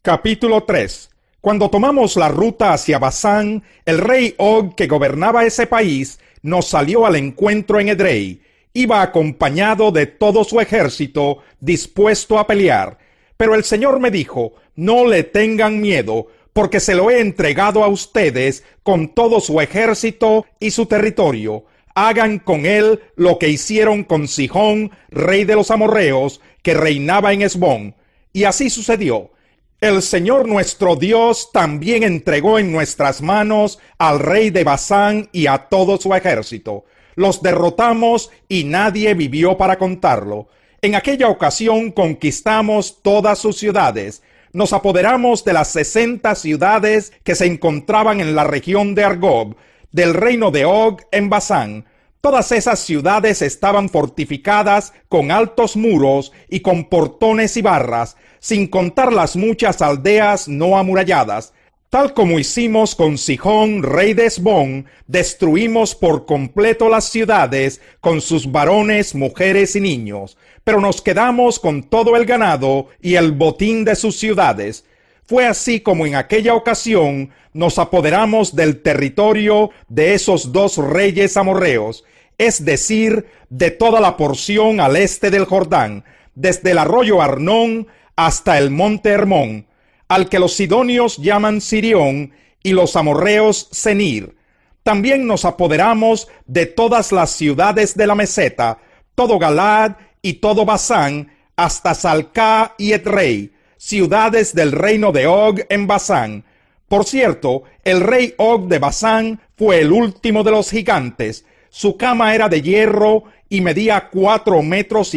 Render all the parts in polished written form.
Capítulo 3. Cuando tomamos la ruta hacia Basán, el rey Og, que gobernaba ese país, nos salió al encuentro en Edrei. Iba acompañado de todo su ejército, dispuesto a pelear. Pero el Señor me dijo: no le tengan miedo, porque se lo he entregado a ustedes con todo su ejército y su territorio. Hagan con él lo que hicieron con Sihón, rey de los amorreos, que reinaba en Hesbón. Y así sucedió. El Señor nuestro Dios también entregó en nuestras manos al rey de Basán y a todo su ejército. Los derrotamos y nadie vivió para contarlo. En aquella ocasión conquistamos todas sus ciudades. Nos apoderamos de las 60 ciudades que se encontraban en la región de Argob, del reino de Og en Basán. Todas esas ciudades estaban fortificadas con altos muros y con portones y barras, sin contar las muchas aldeas no amuralladas. Tal como hicimos con Sihón, rey de Hesbón, destruimos por completo las ciudades con sus varones, mujeres y niños, pero nos quedamos con todo el ganado y el botín de sus ciudades. Fue así como en aquella ocasión nos apoderamos del territorio de esos dos reyes amorreos, es decir, de toda la porción al este del Jordán, desde el arroyo Arnón hasta el monte Hermón, al que los sidonios llaman Sirión y los amorreos Senir. También nos apoderamos de todas las ciudades de la meseta, todo Galaad y todo Basán, hasta Salcá y Edrei, ciudades del reino de Og en Basán. Por cierto, el rey Og de Basán fue el último de los gigantes. Su cama era de hierro y medía 4,5 metros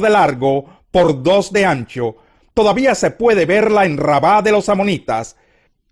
de largo por 2 de ancho. Todavía se puede verla en Rabá de los amonitas.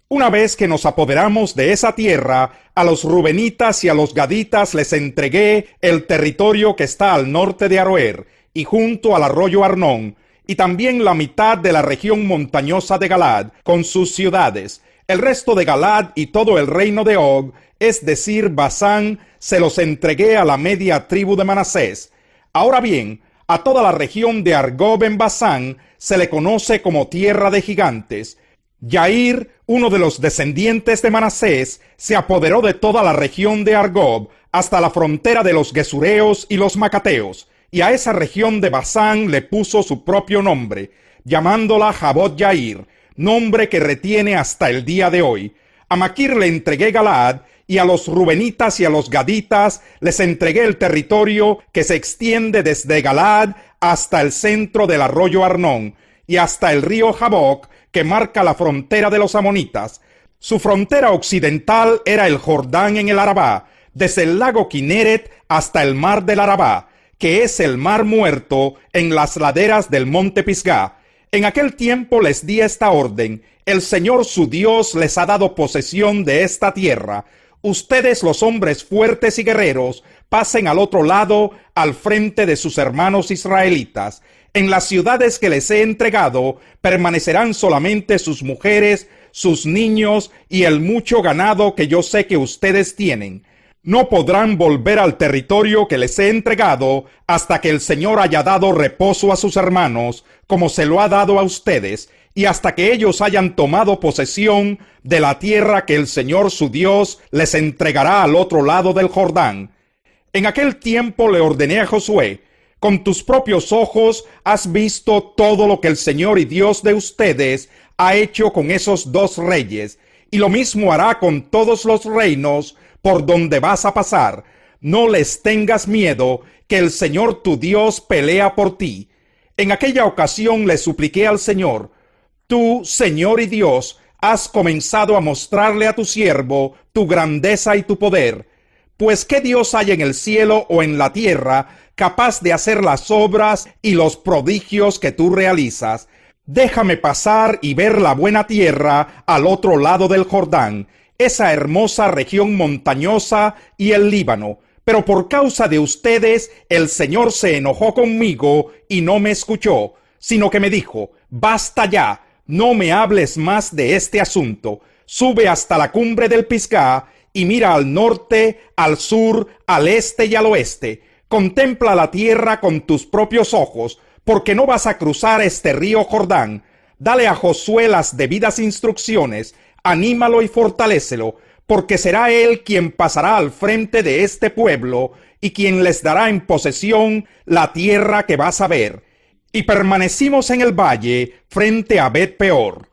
Una vez que nos apoderamos de esa tierra, a los rubenitas y a los gaditas les entregué el territorio que está al norte de Aroer y junto al arroyo Arnón, y también la mitad de la región montañosa de Galaad, con sus ciudades. El resto de Galaad y todo el reino de Og, es decir, Basán, se los entregué a la media tribu de Manasés. Ahora bien, a toda la región de Argob en Basán se le conoce como tierra de gigantes. Yair, uno de los descendientes de Manasés, se apoderó de toda la región de Argob hasta la frontera de los Gesureos y los Macateos, y a esa región de Basán le puso su propio nombre, llamándola Jabot Yair, nombre que retiene hasta el día de hoy. A Maquir le entregué Galaad, y a los rubenitas y a los gaditas les entregué el territorio que se extiende desde Galaad hasta el centro del arroyo Arnón, y hasta el río Jaboc, que marca la frontera de los amonitas. Su frontera occidental era el Jordán en el Arabá, desde el lago Kineret hasta el mar del Arabá, que es el mar muerto en las laderas del monte Pisgá. En aquel tiempo les di esta orden: el Señor su Dios les ha dado posesión de esta tierra. Ustedes, los hombres fuertes y guerreros, pasen al otro lado, al frente de sus hermanos israelitas. En las ciudades que les he entregado, permanecerán solamente sus mujeres, sus niños y el mucho ganado que yo sé que ustedes tienen. No podrán volver al territorio que les he entregado hasta que el Señor haya dado reposo a sus hermanos, como se lo ha dado a ustedes, y hasta que ellos hayan tomado posesión de la tierra que el Señor su Dios les entregará al otro lado del Jordán. En aquel tiempo le ordené a Josué: con tus propios ojos has visto todo lo que el Señor y Dios de ustedes ha hecho con esos dos reyes, y lo mismo hará con todos los reinos por donde vas a pasar. No les tengas miedo, que el Señor tu Dios pelea por ti. En aquella ocasión le supliqué al Señor: tú, Señor y Dios, has comenzado a mostrarle a tu siervo tu grandeza y tu poder. Pues ¿qué Dios hay en el cielo o en la tierra capaz de hacer las obras y los prodigios que tú realizas? Déjame pasar y ver la buena tierra al otro lado del Jordán, esa hermosa región montañosa y el Líbano. Pero por causa de ustedes el Señor se enojó conmigo y no me escuchó, sino que me dijo: basta ya, no me hables más de este asunto. Sube hasta la cumbre del Pisgá y mira al norte, al sur, al este y al oeste. Contempla la tierra con tus propios ojos, porque no vas a cruzar este río Jordán. Dale a Josué las debidas instrucciones, anímalo y fortalécelo, porque será él quien pasará al frente de este pueblo y quien les dará en posesión la tierra que vas a ver. Y permanecimos en el valle frente a Bet-peor.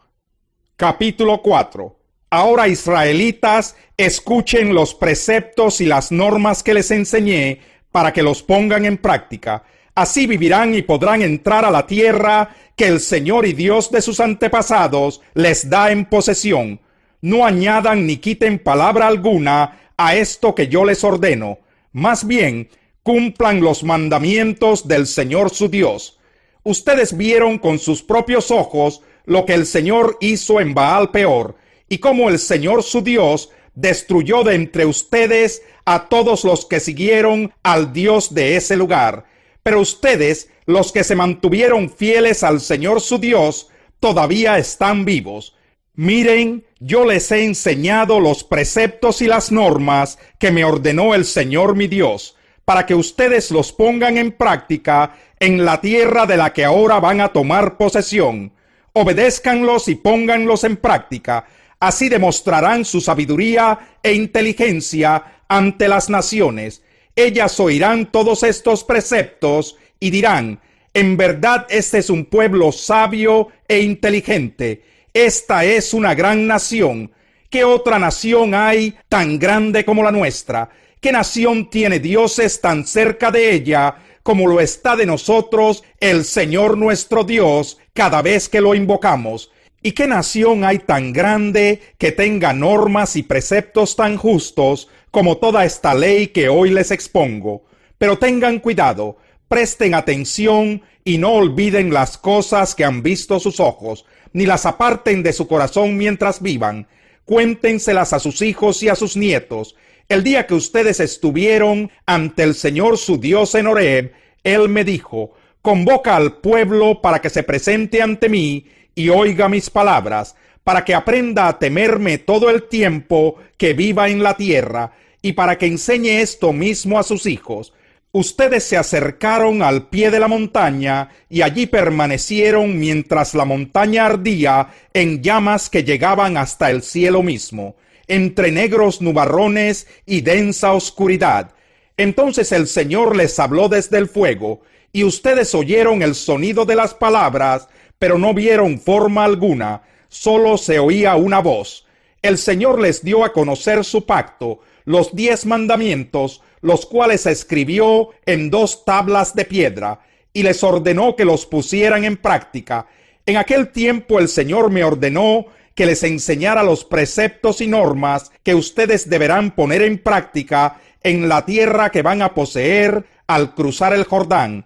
Capítulo 4. Ahora, israelitas, escuchen los preceptos y las normas que les enseñé para que los pongan en práctica. Así vivirán y podrán entrar a la tierra que el Señor y Dios de sus antepasados les da en posesión. No añadan ni quiten palabra alguna a esto que yo les ordeno. Más bien, cumplan los mandamientos del Señor su Dios. Ustedes vieron con sus propios ojos lo que el Señor hizo en Baal-peor, y cómo el Señor su Dios destruyó de entre ustedes a todos los que siguieron al Dios de ese lugar. Pero ustedes, los que se mantuvieron fieles al Señor su Dios, todavía están vivos. Miren, yo les he enseñado los preceptos y las normas que me ordenó el Señor mi Dios, para que ustedes los pongan en práctica en la tierra de la que ahora van a tomar posesión. Obedézcanlos y pónganlos en práctica. Así demostrarán su sabiduría e inteligencia ante las naciones. Ellas oirán todos estos preceptos y dirán: en verdad este es un pueblo sabio e inteligente. Esta es una gran nación. ¿Qué otra nación hay tan grande como la nuestra? ¿Qué nación tiene dioses tan cerca de ella como lo está de nosotros el Señor nuestro Dios cada vez que lo invocamos? ¿Y qué nación hay tan grande que tenga normas y preceptos tan justos como toda esta ley que hoy les expongo? Pero tengan cuidado, presten atención y no olviden las cosas que han visto sus ojos, ni las aparten de su corazón mientras vivan. Cuéntenselas a sus hijos y a sus nietos. El día que ustedes estuvieron ante el Señor su Dios en Horeb, Él me dijo: convoca al pueblo para que se presente ante mí y oiga mis palabras, para que aprenda a temerme todo el tiempo que viva en la tierra, y para que enseñe esto mismo a sus hijos. Ustedes se acercaron al pie de la montaña y allí permanecieron mientras la montaña ardía en llamas que llegaban hasta el cielo mismo, entre negros nubarrones y densa oscuridad. Entonces el Señor les habló desde el fuego, y ustedes oyeron el sonido de las palabras, pero no vieron forma alguna, solo se oía una voz. El Señor les dio a conocer su pacto, los 10 mandamientos, los cuales escribió en 2 tablas de piedra, y les ordenó que los pusieran en práctica. En aquel tiempo el Señor me ordenó que les enseñara los preceptos y normas que ustedes deberán poner en práctica en la tierra que van a poseer al cruzar el Jordán.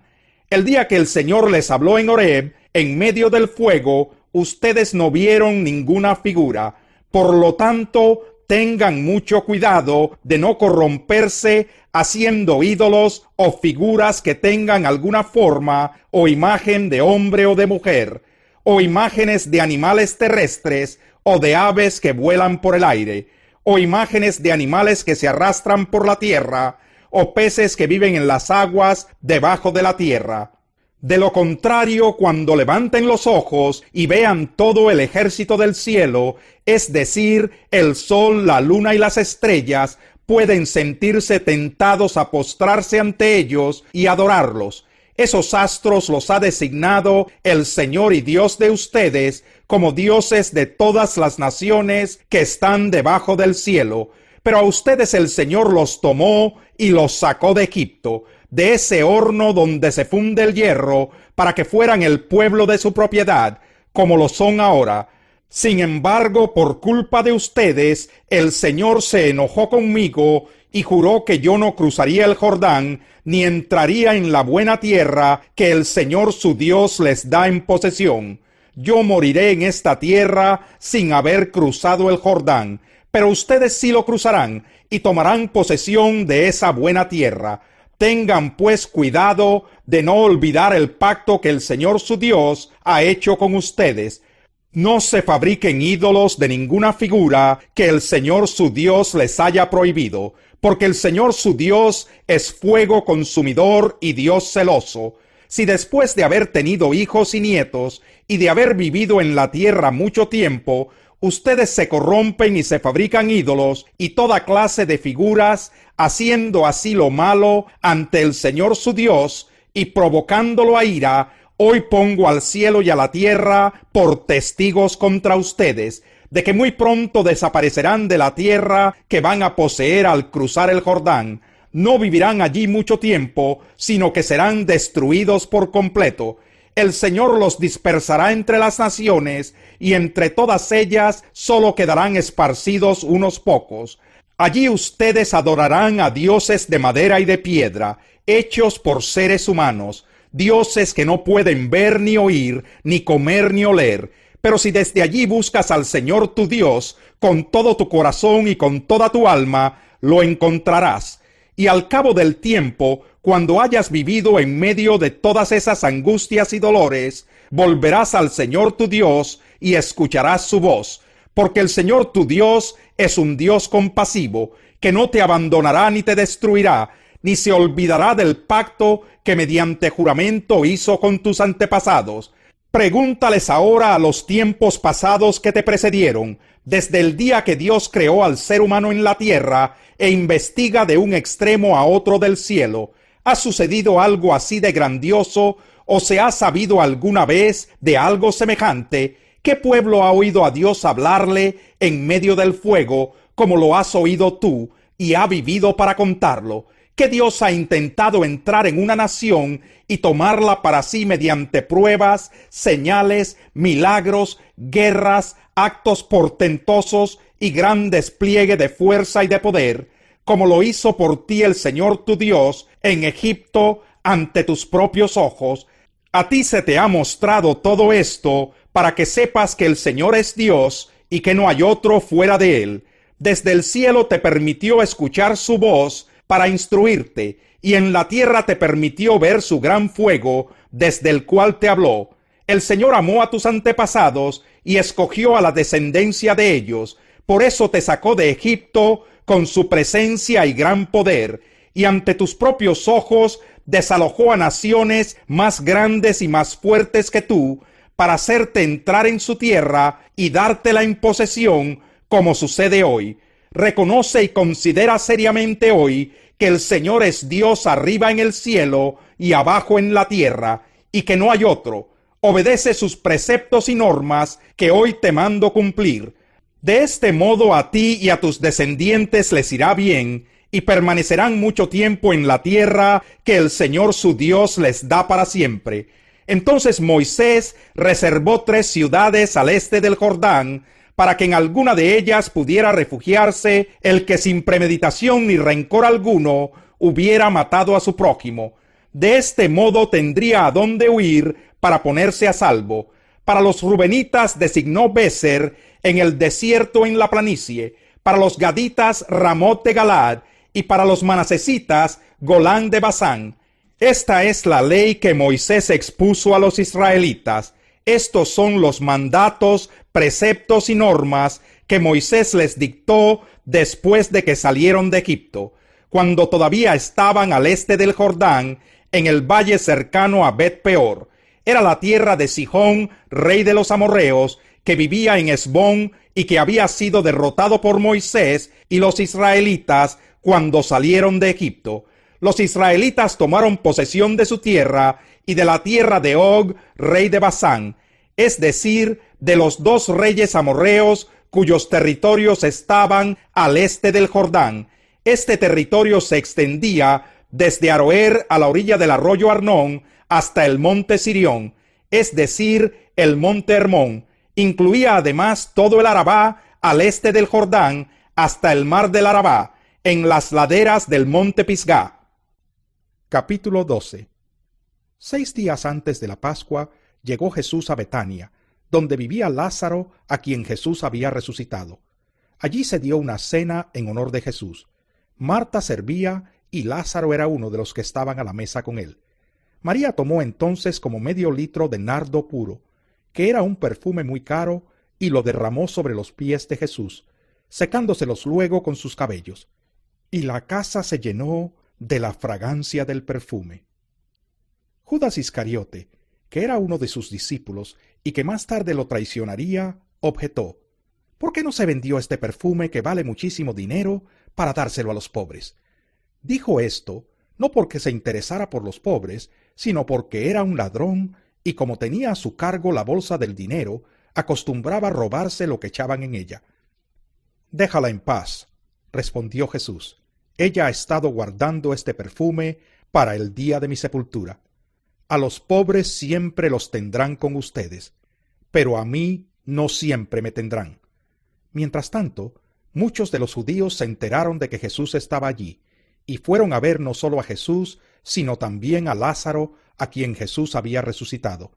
El día que el Señor les habló en Horeb, en medio del fuego, ustedes no vieron ninguna figura. Por lo tanto, tengan mucho cuidado de no corromperse haciendo ídolos o figuras que tengan alguna forma o imagen de hombre o de mujer, o imágenes de animales terrestres o de aves que vuelan por el aire, o imágenes de animales que se arrastran por la tierra, o peces que viven en las aguas debajo de la tierra. De lo contrario, cuando levanten los ojos y vean todo el ejército del cielo, es decir, el sol, la luna y las estrellas, pueden sentirse tentados a postrarse ante ellos y adorarlos. Esos astros los ha designado el Señor y Dios de ustedes como dioses de todas las naciones que están debajo del cielo. Pero a ustedes el Señor los tomó y los sacó de Egipto, de ese horno donde se funde el hierro, para que fueran el pueblo de su propiedad, como lo son ahora. Sin embargo, por culpa de ustedes, el Señor se enojó conmigo y juró que yo no cruzaría el Jordán, ni entraría en la buena tierra que el Señor su Dios les da en posesión. Yo moriré en esta tierra sin haber cruzado el Jordán, pero ustedes sí lo cruzarán y tomarán posesión de esa buena tierra. Tengan pues cuidado de no olvidar el pacto que el Señor su Dios ha hecho con ustedes. No se fabriquen ídolos de ninguna figura que el Señor su Dios les haya prohibido, porque el Señor su Dios es fuego consumidor y Dios celoso. Si después de haber tenido hijos y nietos y de haber vivido en la tierra mucho tiempo, ustedes se corrompen y se fabrican ídolos y toda clase de figuras, haciendo así lo malo ante el Señor su Dios y provocándolo a ira, hoy pongo al cielo y a la tierra por testigos contra ustedes, de que muy pronto desaparecerán de la tierra que van a poseer al cruzar el Jordán. No vivirán allí mucho tiempo, sino que serán destruidos por completo. El Señor los dispersará entre las naciones, y entre todas ellas solo quedarán esparcidos unos pocos. Allí ustedes adorarán a dioses de madera y de piedra, hechos por seres humanos, dioses que no pueden ver ni oír, ni comer ni oler. Pero si desde allí buscas al Señor tu Dios, con todo tu corazón y con toda tu alma, lo encontrarás. Y al cabo del tiempo, cuando hayas vivido en medio de todas esas angustias y dolores, volverás al Señor tu Dios y escucharás su voz, porque el Señor tu Dios es un Dios compasivo, que no te abandonará ni te destruirá, ni se olvidará del pacto que mediante juramento hizo con tus antepasados. Pregúntales ahora a los tiempos pasados que te precedieron, desde el día que Dios creó al ser humano en la tierra, e investiga de un extremo a otro del cielo. ¿Ha sucedido algo así de grandioso, o se ha sabido alguna vez de algo semejante? ¿Qué pueblo ha oído a Dios hablarle en medio del fuego, como lo has oído tú, y ha vivido para contarlo? ¿Qué Dios ha intentado entrar en una nación y tomarla para sí mediante pruebas, señales, milagros, guerras, actos portentosos y gran despliegue de fuerza y de poder, como lo hizo por ti el Señor tu Dios en Egipto ante tus propios ojos? A ti se te ha mostrado todo esto para que sepas que el Señor es Dios y que no hay otro fuera de él. Desde el cielo te permitió escuchar su voz para instruirte, y en la tierra te permitió ver su gran fuego, desde el cual te habló. El Señor amó a tus antepasados y escogió a la descendencia de ellos. Por eso te sacó de Egipto con su presencia y gran poder, y ante tus propios ojos desalojó a naciones más grandes y más fuertes que tú, para hacerte entrar en su tierra y dártela en posesión, como sucede hoy. Reconoce y considera seriamente hoy que el Señor es Dios arriba en el cielo y abajo en la tierra, y que no hay otro. Obedece sus preceptos y normas que hoy te mando cumplir. De este modo a ti y a tus descendientes les irá bien, y permanecerán mucho tiempo en la tierra que el Señor su Dios les da para siempre. Entonces Moisés reservó 3 ciudades al este del Jordán, para que en alguna de ellas pudiera refugiarse el que sin premeditación ni rencor alguno hubiera matado a su prójimo. De este modo tendría a dónde huir para ponerse a salvo. Para los rubenitas designó Béser en el desierto en la planicie, para los gaditas Ramot de Galaad, y para los manasesitas Golán de Basán. Esta es la ley que Moisés expuso a los israelitas. Estos son los mandatos, preceptos y normas que Moisés les dictó después de que salieron de Egipto, cuando todavía estaban al este del Jordán, en el valle cercano a Bet-peor. Era la tierra de Sihón, rey de los amorreos, que vivía en Hesbón y que había sido derrotado por Moisés y los israelitas cuando salieron de Egipto. Los israelitas tomaron posesión de su tierra y de la tierra de Og, rey de Basán, es decir, de los 2 reyes amorreos cuyos territorios estaban al este del Jordán. Este territorio se extendía desde Aroer a la orilla del arroyo Arnón hasta el monte Sirión, es decir, el monte Hermón. Incluía además todo el Arabá al este del Jordán hasta el mar del Arabá, en las laderas del monte Pisgá. Capítulo 12. 6 días antes de la Pascua llegó Jesús a Betania, donde vivía Lázaro, a quien Jesús había resucitado. Allí se dio una cena en honor de Jesús. Marta servía y Lázaro era uno de los que estaban a la mesa con él. María tomó entonces como medio litro de nardo puro, que era un perfume muy caro, y lo derramó sobre los pies de Jesús, secándoselos luego con sus cabellos. Y la casa se llenó de la fragancia del perfume. Judas Iscariote, que era uno de sus discípulos y que más tarde lo traicionaría, objetó: ¿por qué no se vendió este perfume que vale muchísimo dinero para dárselo a los pobres? Dijo esto no porque se interesara por los pobres, sino porque era un ladrón y como tenía a su cargo la bolsa del dinero, acostumbraba robarse lo que echaban en ella. Déjala en paz, respondió Jesús. Ella ha estado guardando este perfume para el día de mi sepultura. A los pobres siempre los tendrán con ustedes, pero a mí no siempre me tendrán. Mientras tanto, muchos de los judíos se enteraron de que Jesús estaba allí, y fueron a ver no solo a Jesús, sino también a Lázaro, a quien Jesús había resucitado.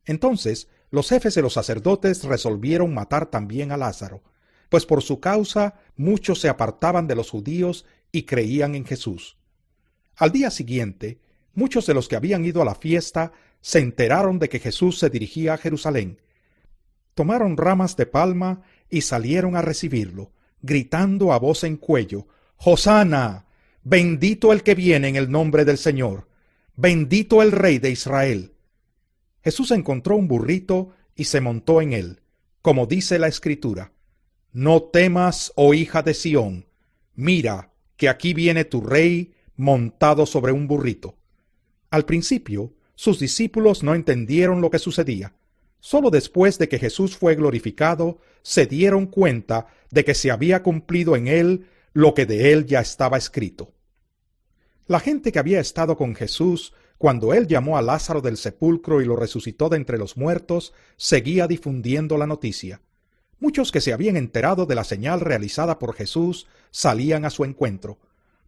Entonces, los jefes de los sacerdotes resolvieron matar también a Lázaro, pues por su causa muchos se apartaban de los judíos y creían en Jesús. Al día siguiente, muchos de los que habían ido a la fiesta se enteraron de que Jesús se dirigía a Jerusalén. Tomaron ramas de palma y salieron a recibirlo, gritando a voz en cuello: «¡Hosana! Bendito el que viene en el nombre del Señor, bendito el Rey de Israel». Jesús encontró un burrito y se montó en él, como dice la Escritura: «No temas, oh hija de Sión, mira que aquí viene tu rey montado sobre un burrito». Al principio, sus discípulos no entendieron lo que sucedía. Solo después de que Jesús fue glorificado, se dieron cuenta de que se había cumplido en él lo que de él ya estaba escrito. La gente que había estado con Jesús cuando él llamó a Lázaro del sepulcro y lo resucitó de entre los muertos, seguía difundiendo la noticia. Muchos que se habían enterado de la señal realizada por Jesús salían a su encuentro.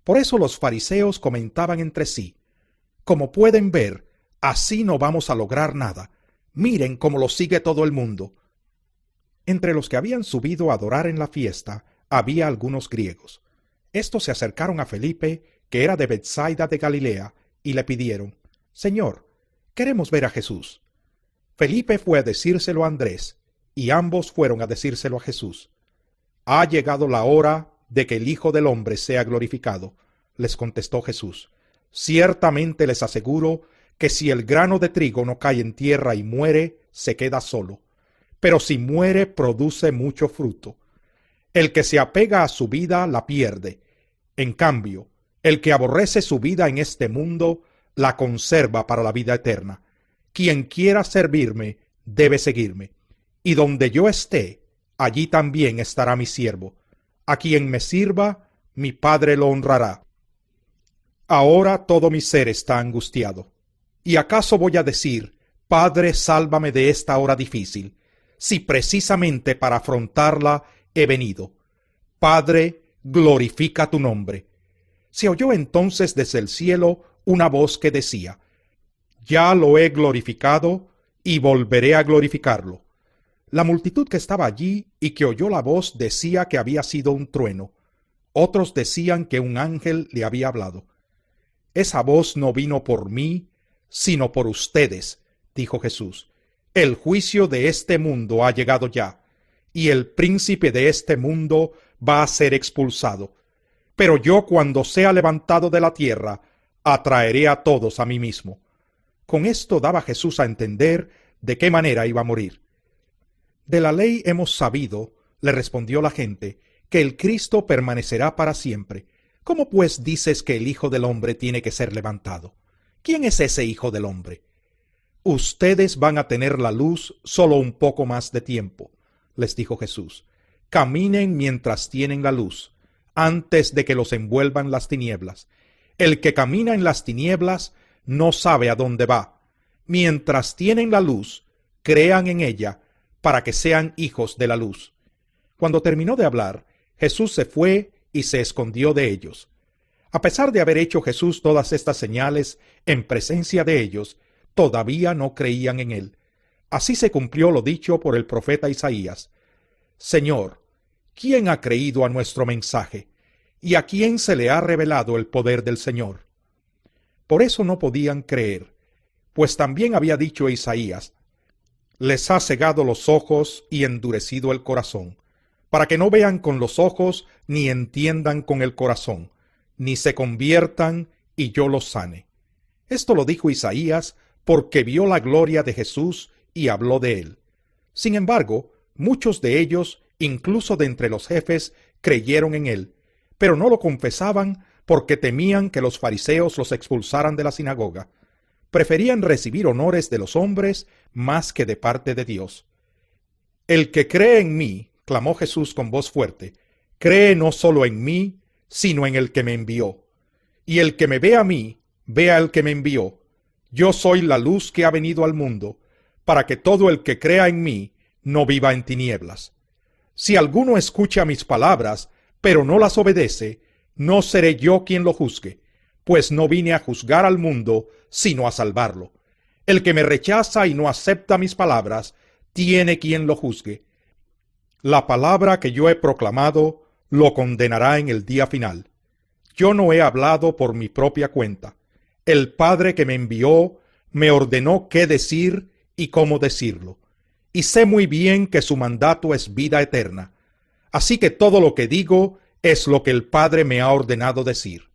Por eso los fariseos comentaban entre sí: «Como pueden ver, así no vamos a lograr nada. Miren cómo lo sigue todo el mundo». Entre los que habían subido a adorar en la fiesta había algunos griegos. Estos se acercaron a Felipe, que era de Betsaida de Galilea, y le pidieron: «Señor, queremos ver a Jesús». Felipe fue a decírselo a Andrés, y ambos fueron a decírselo a Jesús. «Ha llegado la hora de que el Hijo del Hombre sea glorificado», les contestó Jesús. «Ciertamente les aseguro que si el grano de trigo no cae en tierra y muere, se queda solo, pero si muere, produce mucho fruto. El que se apega a su vida la pierde. En cambio, el que aborrece su vida en este mundo, la conserva para la vida eterna. Quien quiera servirme, debe seguirme. Y donde yo esté, allí también estará mi siervo. A quien me sirva, mi Padre lo honrará». Ahora todo mi ser está angustiado. ¿Y acaso voy a decir: «Padre, sálvame de esta hora difícil», si precisamente para afrontarla he venido? Padre, glorifica tu nombre. Se oyó entonces desde el cielo una voz que decía: «Ya lo he glorificado y volveré a glorificarlo». La multitud que estaba allí y que oyó la voz decía que había sido un trueno. Otros decían que un ángel le había hablado. «Esa voz no vino por mí, sino por ustedes», dijo Jesús. «El juicio de este mundo ha llegado ya, y el príncipe de este mundo va a ser expulsado. Pero yo, cuando sea levantado de la tierra, atraeré a todos a mí mismo». Con esto daba Jesús a entender de qué manera iba a morir. «De la ley hemos sabido», le respondió la gente, «que el Cristo permanecerá para siempre. ¿Cómo pues dices que el Hijo del Hombre tiene que ser levantado? ¿Quién es ese Hijo del Hombre?» «Ustedes van a tener la luz solo un poco más de tiempo», les dijo Jesús. «Caminen mientras tienen la luz, antes de que los envuelvan las tinieblas. El que camina en las tinieblas no sabe a dónde va. Mientras tienen la luz, crean en ella, para que sean hijos de la luz». Cuando terminó de hablar, Jesús se fue y se escondió de ellos. A pesar de haber hecho Jesús todas estas señales en presencia de ellos, todavía no creían en él. Así se cumplió lo dicho por el profeta Isaías: «Señor, ¿quién ha creído a nuestro mensaje? ¿Y a quién se le ha revelado el poder del Señor?». Por eso no podían creer, pues también había dicho Isaías: «Les ha cegado los ojos y endurecido el corazón, para que no vean con los ojos ni entiendan con el corazón, ni se conviertan y yo los sane». Esto lo dijo Isaías porque vio la gloria de Jesús y habló de él. Sin embargo, muchos de ellos, incluso de entre los jefes, creyeron en él, pero no lo confesaban porque temían que los fariseos los expulsaran de la sinagoga. Preferían recibir honores de los hombres más que de parte de Dios. El que cree en mí, clamó Jesús con voz fuerte, cree no solo en mí, sino en el que me envió. Y el que me ve a mí, ve al que me envió. Yo soy la luz que ha venido al mundo, para que todo el que crea en mí no viva en tinieblas. Si alguno escucha mis palabras, pero no las obedece, no seré yo quien lo juzgue, pues no vine a juzgar al mundo, sino a salvarlo. El que me rechaza y no acepta mis palabras, tiene quien lo juzgue. La palabra que yo he proclamado lo condenará en el día final. Yo no he hablado por mi propia cuenta. El Padre que me envió me ordenó qué decir y cómo decirlo. Y sé muy bien que su mandato es vida eterna. Así que todo lo que digo es lo que el Padre me ha ordenado decir.